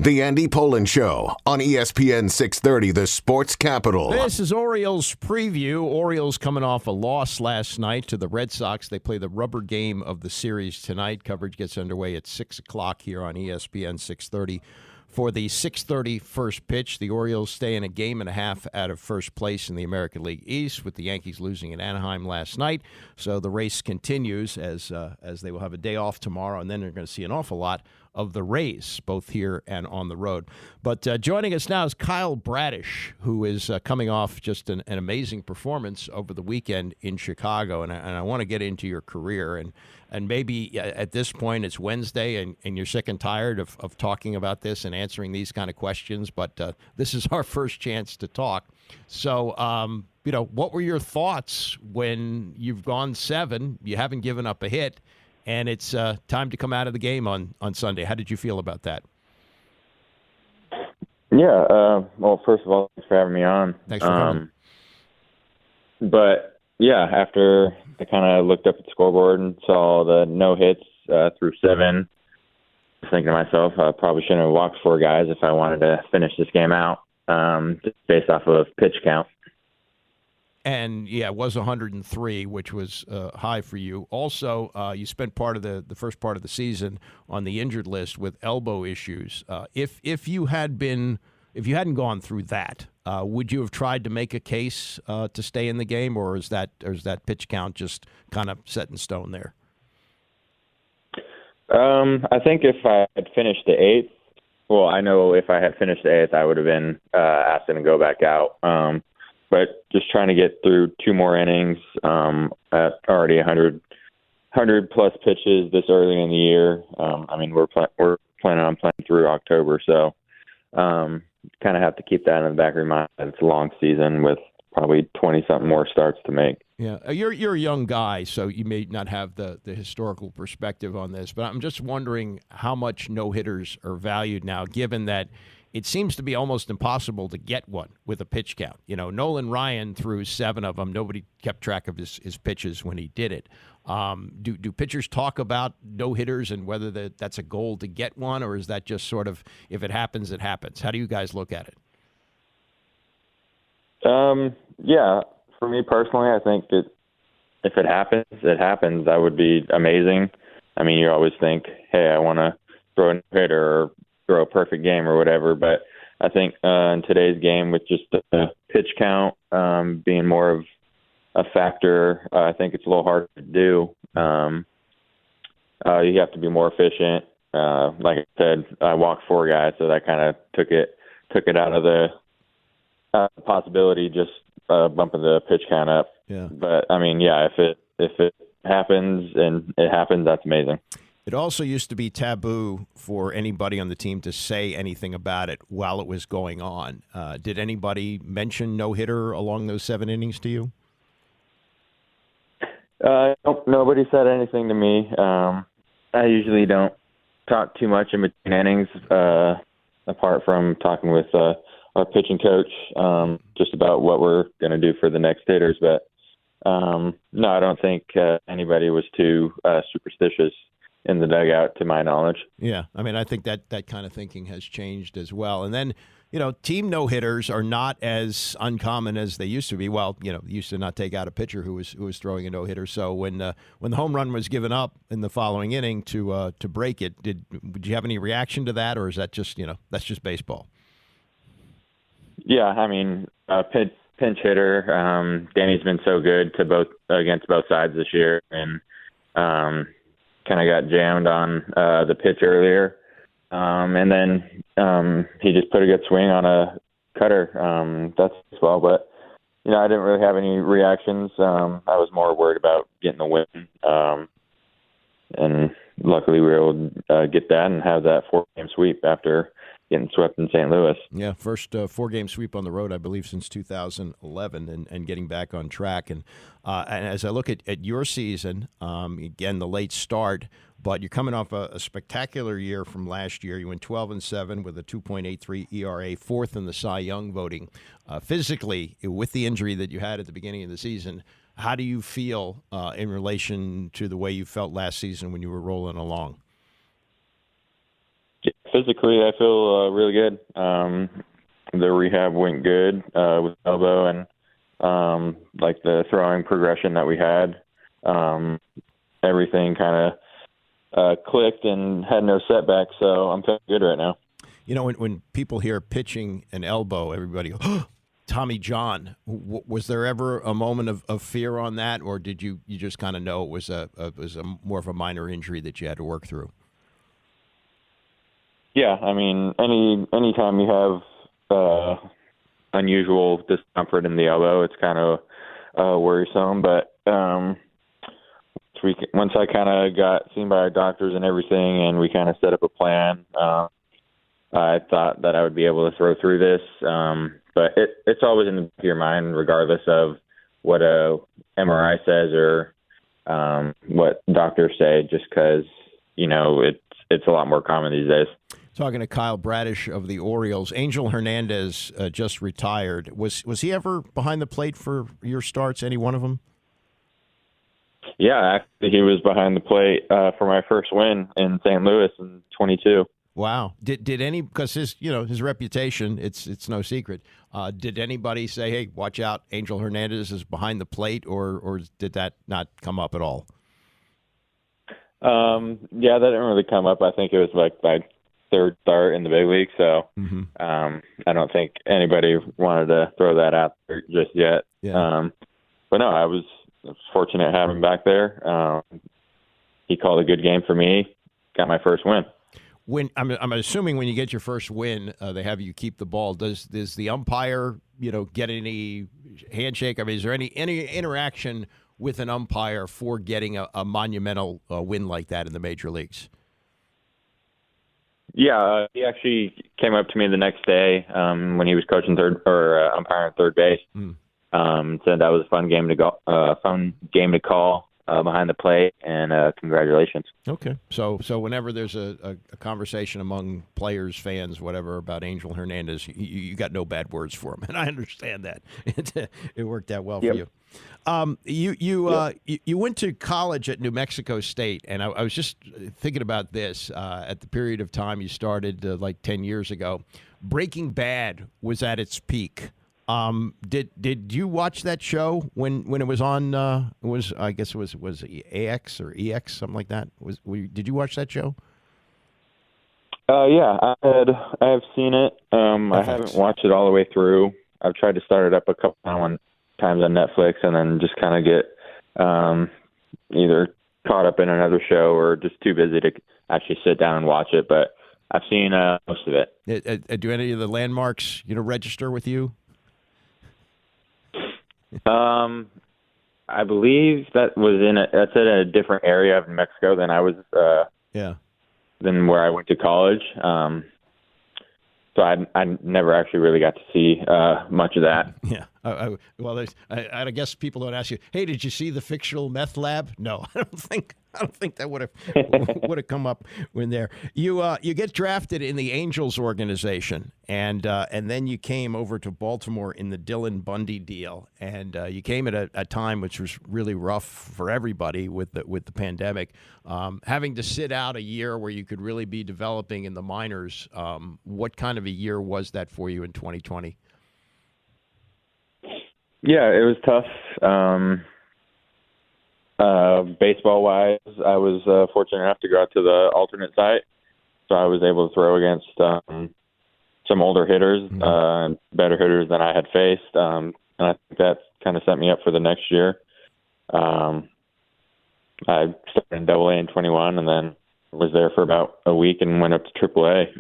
The Andy Pollin Show on ESPN 630, the sports capital. This is Orioles preview. Orioles coming off a loss last night to the Red Sox. They play the rubber game of the series tonight. Coverage gets underway at 6 o'clock here on ESPN 630. For the 6:30 first pitch, the Orioles stay in a game and a half out of first place in the American League East, with the Yankees losing in Anaheim last night. So the race continues as they will have a day off tomorrow, and then they're going to see an awful lot of the Rays, both here and on the road. But joining us now is Kyle Bradish, who is coming off just an amazing performance over the weekend in Chicago. And I want to get into your career. And maybe at this point it's Wednesday and you're sick and tired of talking about this and answering these kind of questions. But this is our first chance to talk. So, what were your thoughts when you've gone 7, you haven't given up a hit, and it's time to come out of the game on Sunday? How did you feel about that? Yeah. Well, first of all, thanks for having me on. Thanks for coming. But, yeah, after I kind of looked up at the scoreboard and saw the no hits through 7, I was thinking to myself, I probably shouldn't have walked 4 guys if I wanted to finish this game out, just based off of pitch count. And, yeah, it was 103, which was high for you. Also, you spent part of the first part of the season on the injured list with elbow issues. If you hadn't gone through that, would you have tried to make a case to stay in the game, or is that pitch count just kind of set in stone there? I think if I had finished the 8th, well, I know if I had finished the 8th, I would have been asked to go back out. But just trying to get through 2 more innings at already 100 plus pitches this early in the year. We're planning on playing through October, so kind of have to keep that in the back of your mind. It's a long season with probably 20-something more starts to make. Yeah, you're a young guy, so you may not have the historical perspective on this, but I'm just wondering how much no-hitters are valued now, given that it seems to be almost impossible to get one with a pitch count. Nolan Ryan threw 7 of them. Nobody kept track of his pitches when he did it. Do pitchers talk about no-hitters and whether that's a goal to get one, or is that just sort of, if it happens, it happens? How do you guys look at it? Yeah, for me personally, I think that if it happens, it happens. That would be amazing. You always think, hey, I want to throw a no-hitter or throw a perfect game or whatever, but I think in today's game, with just the pitch count being more of a factor, I think it's a little hard to do. You have to be more efficient. Like I said, I walked 4 guys, so that kind of took it out of the possibility, just bumping the pitch count up. Yeah. But if it happens and it happens, that's amazing. It also used to be taboo for anybody on the team to say anything about it while it was going on. Did anybody mention no-hitter along those 7 innings to you? Nope, nobody said anything to me. I usually don't talk too much in between innings, apart from talking with our pitching coach just about what we're going to do for the next hitters. But no, I don't think anybody was too superstitious in the dugout, to my knowledge. Yeah, I think that kind of thinking has changed as well. And then, team no-hitters are not as uncommon as they used to be. Well, used to not take out a pitcher who was throwing a no-hitter. So when the home run was given up in the following inning to break it, did you have any reaction to that, or is that just that's just baseball? Yeah, pinch hitter. Danny's been so good against both sides this year, and kind of got jammed on the pitch earlier. And then he just put a good swing on a cutter. That's as well. But, I didn't really have any reactions. I was more worried about getting the win. And luckily we were able to get that and have that 4-game sweep after getting swept in St. Louis. Yeah, first 4-game sweep on the road, I believe, since 2011, and getting back on track. And as I look at your season, again, the late start, but you're coming off a spectacular year from last year. You went 12-7 with a 2.83 ERA, 4th in the Cy Young voting. Physically, with the injury that you had at the beginning of the season, how do you feel in relation to the way you felt last season when you were rolling along? physically, I feel really good. The rehab went good with elbow, and like the throwing progression that we had, everything kind of clicked and had no setbacks. So I'm feeling good right now. You know, when people hear pitching an elbow, everybody goes, oh, Tommy John. Was there ever a moment of fear on that, or did you just kind of know it was a more of a minor injury that you had to work through? Yeah, I mean, anytime you have unusual discomfort in the elbow, it's kind of worrisome. But once I kind of got seen by our doctors and everything, and we kind of set up a plan, I thought that I would be able to throw through this. But it's always in the back of your mind, regardless of what a MRI says or what doctors say, just because, it's a lot more common these days. Talking to Kyle Bradish of the Orioles. Angel Hernandez just retired. Was he ever behind the plate for your starts, any one of them? Yeah, actually, he was behind the plate for my first win in St. Louis in 22. Wow. Did any, because his reputation, it's no secret. Did anybody say, hey, watch out, Angel Hernandez is behind the plate, or did that not come up at all? Yeah, that didn't really come up. I think it was like my third start in the big league, so I don't think anybody wanted to throw that out there just yet. Yeah. But no, I was fortunate having him back there. He called a good game for me, got my first win. When I'm assuming when you get your first win, they have you keep the ball. Does the umpire, get any handshake? I mean, is there any interaction with an umpire for getting a monumental win like that in the major leagues? Yeah, he actually came up to me the next day when he was coaching umpiring third base. Said that was a fun game to call behind the plate, and congratulations. Okay, so whenever there's a conversation among players, fans, whatever, about Angel Hernandez, you got no bad words for him, and I understand that. It worked out well for you. You went to college at New Mexico State, and I was just thinking about this at the period of time you started like 10 years ago. Breaking Bad was at its peak. Did you watch that show when it was on? Was AX or EX, something like that? Did you watch that show? Yeah, I have seen it. I haven't watched it all the way through. I've tried to start it up a couple times on Netflix, and then just kind of get either caught up in another show or just too busy to actually sit down and watch it. But I've seen most of it. Do any of the landmarks register with you? I believe that's in a different area of New Mexico than I was. Than where I went to college. So I never actually really got to see much of that. Yeah. I guess people don't ask you, hey, did you see the fictional meth lab? No, I don't think that would have come up when there. You get drafted in the Angels organization, and then you came over to Baltimore in the Dylan Bundy deal, and you came at a time which was really rough for everybody with the pandemic, having to sit out a year where you could really be developing in the minors. What kind of a year was that for you in 2020? Yeah, it was tough. Baseball-wise, I was fortunate enough to go out to the alternate site, so I was able to throw against some older hitters, better hitters than I had faced, and I think that kind of set me up for the next year. I started in Double-A in 21, and then was there for about a week and went up to Triple-A.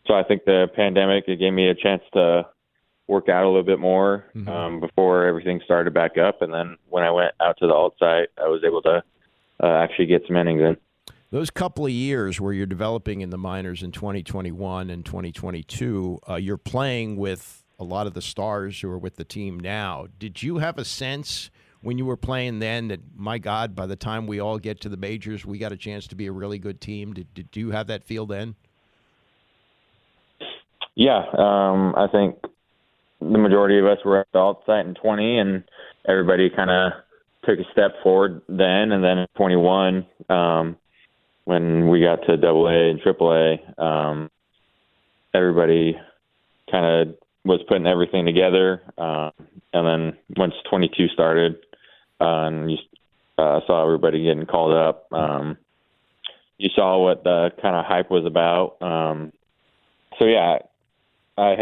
So I think the pandemic, it gave me a chance to work out a little bit more before everything started back up. And then when I went out to the alt site, I was able to actually get some innings in. Those couple of years where you're developing in the minors in 2021 and 2022, you're playing with a lot of the stars who are with the team now. Did you have a sense when you were playing then that, my God, by the time we all get to the majors, we got a chance to be a really good team? Did you have that feel then? Yeah, I think the majority of us were at the alt site in 20, and everybody kind of took a step forward then. And then in 21, when we got to Double A and Triple A, everybody kind of was putting everything together. And then once 22 started, and you saw everybody getting called up, you saw what the kind of hype was about. So yeah, I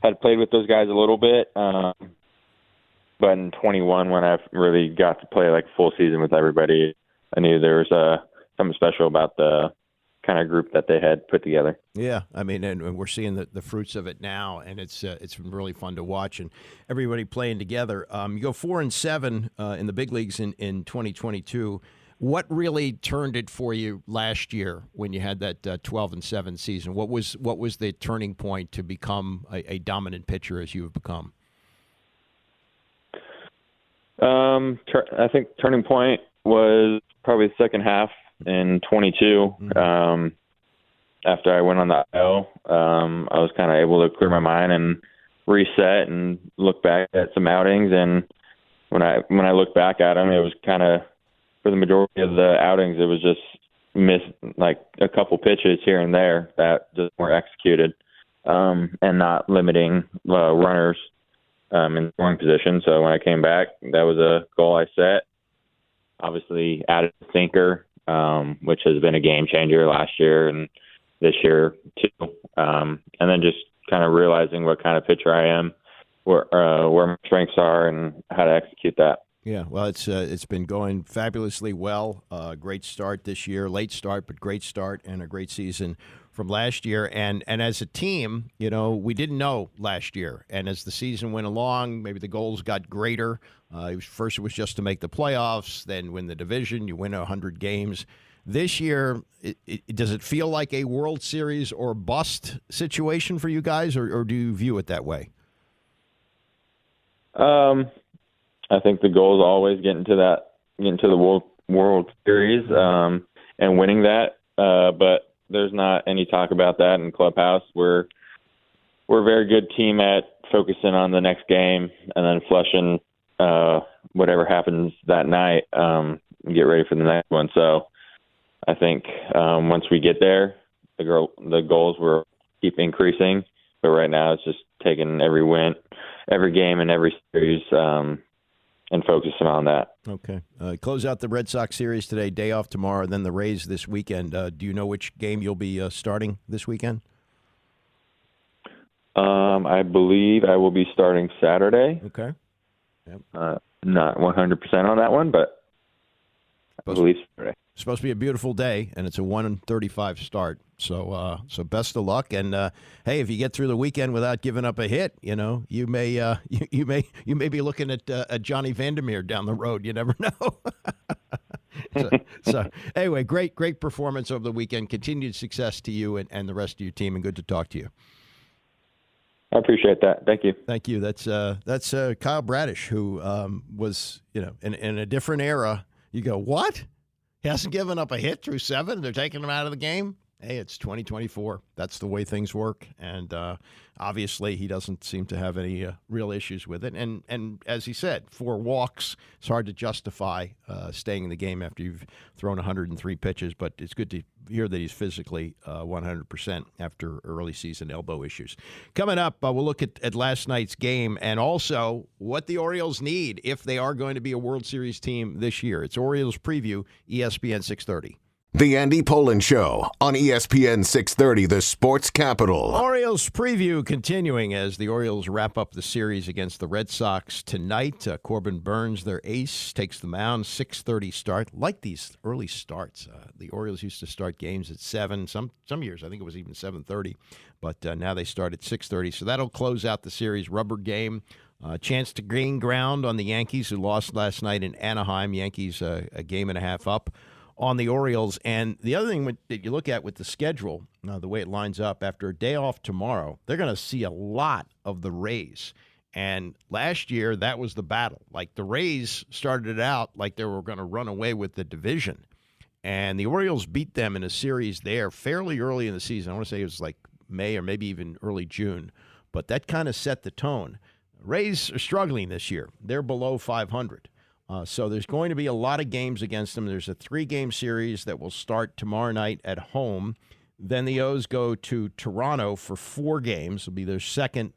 had played with those guys a little bit, but in 21, when I really got to play like full season with everybody, I knew there was something special about the kind of group that they had put together. Yeah, I mean, and we're seeing the fruits of it now, and it's been really fun to watch, and everybody playing together. You go 4-7 in the big leagues in 2022. What really turned it for you last year when you had that 12-7 season? What was the turning point to become a dominant pitcher as you have become? I think turning point was probably the second half in 22. After I went on the IL, I was kind of able to clear my mind and reset and look back at some outings. And when I look back at them, it was kind of, for the majority of the outings, it was just missed like a couple pitches here and there that just weren't executed, and not limiting runners in scoring position. So when I came back, that was a goal I set. Obviously added a sinker, which has been a game changer last year and this year too. And then just kind of realizing what kind of pitcher I am, where my strengths are, and how to execute that. Yeah, well, it's been going fabulously well. Great start this year, late start, but great start and a great season from last year. And as a team, we didn't know last year. And as the season went along, maybe the goals got greater. First, it was just to make the playoffs, then win the division. You win 100 games. This year, does it feel like a World Series or bust situation for you guys, or do you view it that way? I think the goal is always getting to the World Series and winning that. But there's not any talk about that in clubhouse. We're a very good team at focusing on the next game and then flushing whatever happens that night and get ready for the next one. So I think once we get there, the goals will keep increasing. But right now it's just taking every win, every game, and every series and focusing on that. Okay. Close out the Red Sox series today, day off tomorrow, then the Rays this weekend. Do you know which game you'll be starting this weekend? I believe I will be starting Saturday. Okay. Yep. Not 100% on that one, but I believe Saturday. It's supposed to be a beautiful day, and it's a 1:35 start. So best of luck. And hey, if you get through the weekend without giving up a hit, you may you may be looking at Johnny Vandermeer down the road. You never know. so anyway, great performance over the weekend. Continued success to you and the rest of your team, and good to talk to you. I appreciate that. Thank you. Thank you. That's Kyle Bradish, who was in a different era. You go, what? He hasn't given up a hit through 7. They're taking him out of the game. Hey, it's 2024. That's the way things work. And obviously, he doesn't seem to have any real issues with it. And as he said, 4 walks, it's hard to justify staying in the game after you've thrown 103 pitches. But it's good to hear that he's physically 100% after early season elbow issues. Coming up, we'll look at last night's game and also what the Orioles need if they are going to be a World Series team this year. It's Orioles Preview, ESPN 630. The Andy Pollin Show on ESPN 630, the sports capital. Orioles preview continuing as the Orioles wrap up the series against the Red Sox tonight. Corbin Burns, their ace, takes the mound, 6:30 start. Like these early starts. The Orioles used to start games at 7. Some years, I think it was even 7:30. But now they start at 6:30. So that'll close out the series. Rubber game. Chance to gain ground on the Yankees, who lost last night in Anaheim. Yankees a game and a half up on the Orioles. And the other thing that you look at with the schedule, the way it lines up, after a day off tomorrow, they're going to see a lot of the Rays. And last year, that was the battle. Like, the Rays started it out like they were going to run away with the division. And the Orioles beat them in a series there fairly early in the season. I want to say it was like May or maybe even early June. But that kind of set the tone. Rays are struggling this year. They're below 500. So there's going to be a lot of games against them. There's a 3-game series that will start tomorrow night at home. Then the O's go to Toronto for 4 games. It'll be their second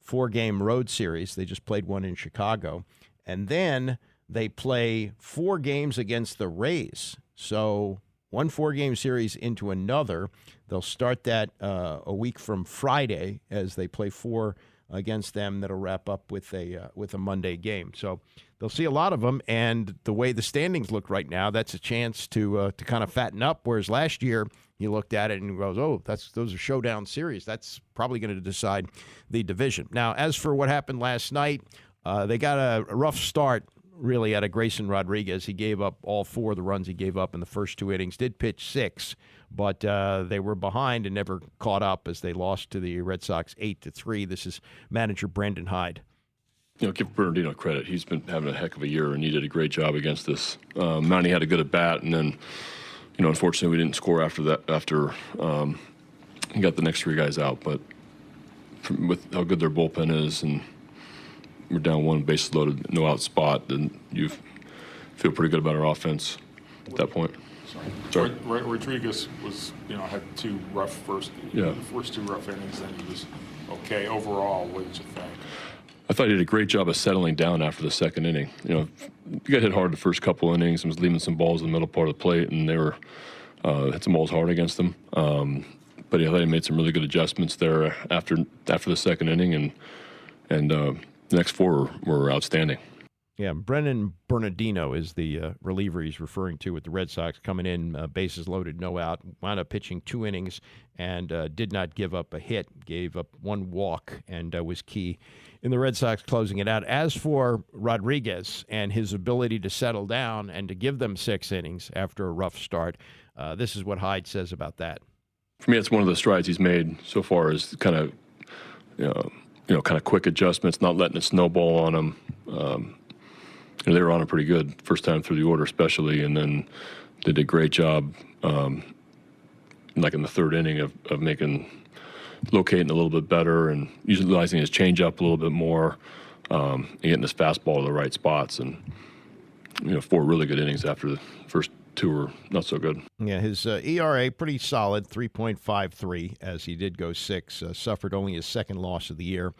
4-game road series. They just played one in Chicago. And then they play 4 games against the Rays. So one 4-game series into another. They'll start that a week from Friday as they play 4 against them. That'll wrap up with a Monday game. So they'll see a lot of them. And the way the standings look right now, that's a chance to kind of fatten up. Whereas last year you looked at it and goes, oh, those are showdown series. That's probably going to decide the division. Now, as for what happened last night, they got a rough start, really, out of Grayson Rodriguez. He gave up all 4 of the runs he gave up in the first 2 innings, did pitch 6, but they were behind and never caught up as they lost to the Red Sox 8-3. This is manager Brendan Hyde. Give Bernardino credit. He's been having a heck of a year, and he did a great job against this. Mountie had a good at-bat, and then, unfortunately we didn't score after that, after he got the next 3 guys out. But with how good their bullpen is, and we're down 1 bases loaded, no out spot, then you feel pretty good about our offense at that point. Sorry. Rodriguez was, had 2 rough first 2 rough innings, then he was okay. Overall, what did you think? I thought he did a great job of settling down after the second inning. He got hit hard the first couple innings and was leaving some balls in the middle part of the plate, and they were hit some balls hard against them. But I thought he made some really good adjustments there after the second inning, and the next 4 were outstanding. Yeah, Brennan Bernardino is the reliever he's referring to with the Red Sox, coming in, bases loaded, no out, wound up pitching 2 innings and did not give up a hit, gave up 1 walk, and was key in the Red Sox closing it out. As for Rodriguez and his ability to settle down and to give them 6 innings after a rough start, this is what Hyde says about that. For me, it's one of the strides he's made so far is kind of, kind of quick adjustments, not letting it snowball on him. They were on it pretty good first time through the order, especially, and then they did a great job, like in the 3rd inning, of locating a little bit better and utilizing his changeup a little bit more, and getting his fastball to the right spots. And 4 really good innings after the first 2 were not so good. Yeah, his ERA pretty solid, 3.53, as he did go 6. Suffered only his 2nd loss of the year.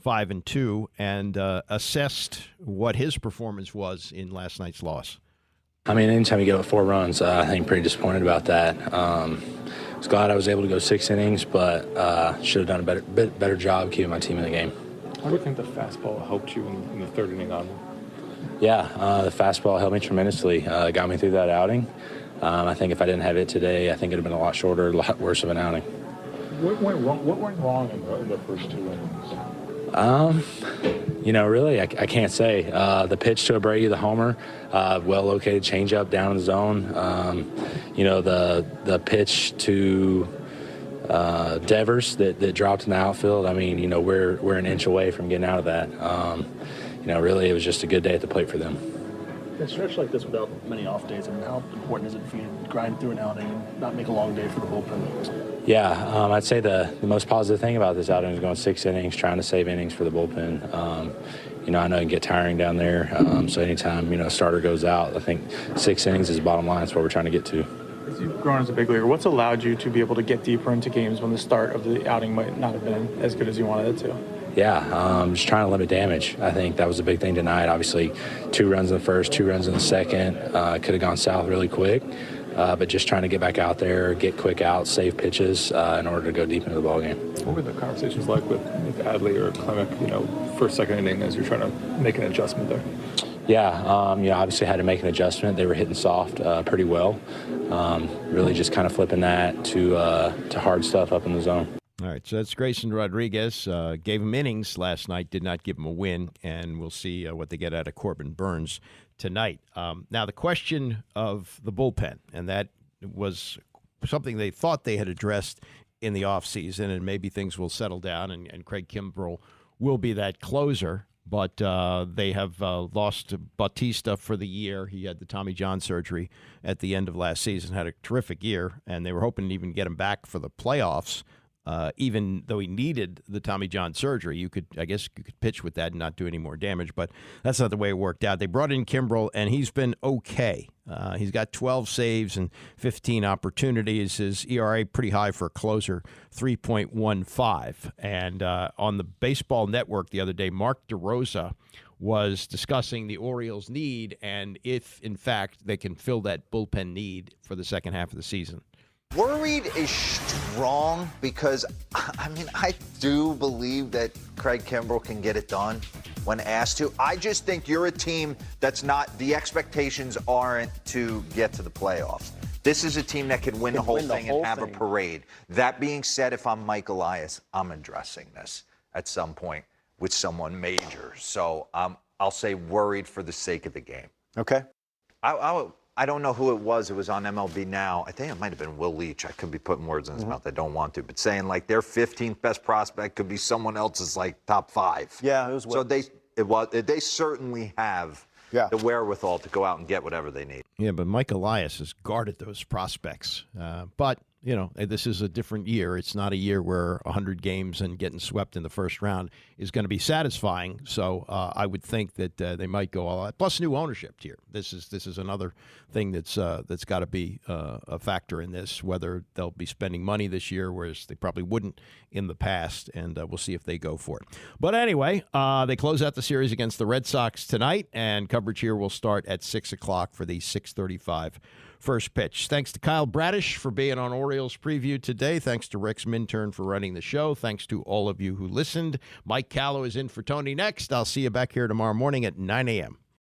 5-2, and assessed what his performance was in last night's loss. I mean, anytime you give up 4 runs, I think pretty disappointed about that. I was glad I was able to go 6 innings, but should have done a better job keeping my team in the game. How do you think the fastball helped you in the 3rd inning on? Yeah, the fastball helped me tremendously. Got me through that outing. I think if I didn't have it today, I think it would have been a lot shorter, a lot worse of an outing. What went wrong in the first 2 innings? Really, I can't say. The pitch to Abreu, the homer, well-located changeup down in the zone. The pitch to Devers that dropped in the outfield. I mean, we're an inch away from getting out of that. Really, it was just a good day at the plate for them. In a stretch like this without many off days, how important is it for you to grind through an outing and not make a long day for the bullpen? Yeah, I'd say the most positive thing about this outing is going 6 innings, trying to save innings for the bullpen. I know it can get tiring down there, so anytime, a starter goes out, I think 6 innings is the bottom line. That's what we're trying to get to. As you've grown as a big leaguer, what's allowed you to be able to get deeper into games when the start of the outing might not have been as good as you wanted it to? Yeah, just trying to limit damage. I think that was a big thing tonight. Obviously, 2 runs in the first, 2 runs in the second. Could have gone south really quick, but just trying to get back out there, get quick outs, save pitches in order to go deep into the ballgame. What were the conversations like with Adley or Clemic, first, second inning as you're trying to make an adjustment there? Yeah, obviously had to make an adjustment. They were hitting soft pretty well. Really just kind of flipping that to hard stuff up in the zone. All right, so that's Grayson Rodriguez. Gave him innings last night, did not give him a win, and we'll see what they get out of Corbin Burns tonight. Now, the question of the bullpen, and that was something they thought they had addressed in the offseason, and maybe things will settle down, and Craig Kimbrell will be that closer. But they have lost Bautista for the year. He had the Tommy John surgery at the end of last season, had a terrific year, and they were hoping to even get him back for the playoffs. even though he needed the Tommy John surgery. I guess you could pitch with that and not do any more damage, but that's not the way it worked out. They brought in Kimbrel, and he's been okay. He's got 12 saves and 15 opportunities. His ERA pretty high for a closer, 3.15. And on the Baseball Network the other day, Mark DeRosa was discussing the Orioles' need and if, in fact, they can fill that bullpen need for the second half of the season. Worried is strong because, I do believe that Craig Kimbrel can get it done when asked to. I just think you're a team that's not, the expectations aren't to get to the playoffs. This is a team that can win the whole thing and have a parade. That being said, if I'm Mike Elias, I'm addressing this at some point with someone major. So I'll say worried for the sake of the game. Okay. I don't know who it was. It was on MLB Now. I think it might have been Will Leach. I could be putting words in his mouth. I don't want to. But saying, like, their 15th best prospect could be someone else's, like, top 5. Yeah, it was. So they certainly have the wherewithal to go out and get whatever they need. Yeah, but Mike Elias has guarded those prospects. But, this is a different year. It's not a year where 100 games and getting swept in the first round is going to be satisfying. So I would think that they might go all out. Plus new ownership here. This is another thing that's got to be a factor in this, whether they'll be spending money this year, whereas they probably wouldn't in the past. And we'll see if they go for it. But anyway, they close out the series against the Red Sox tonight, and coverage here will start at 6 o'clock for the 6:35 first pitch. Thanks to Kyle Bradish for being on Orioles Preview today. Thanks to Rex Minturn for running the show. Thanks to all of you who listened. Mike Callow is in for Tony next. I'll see you back here tomorrow morning at 9 a.m.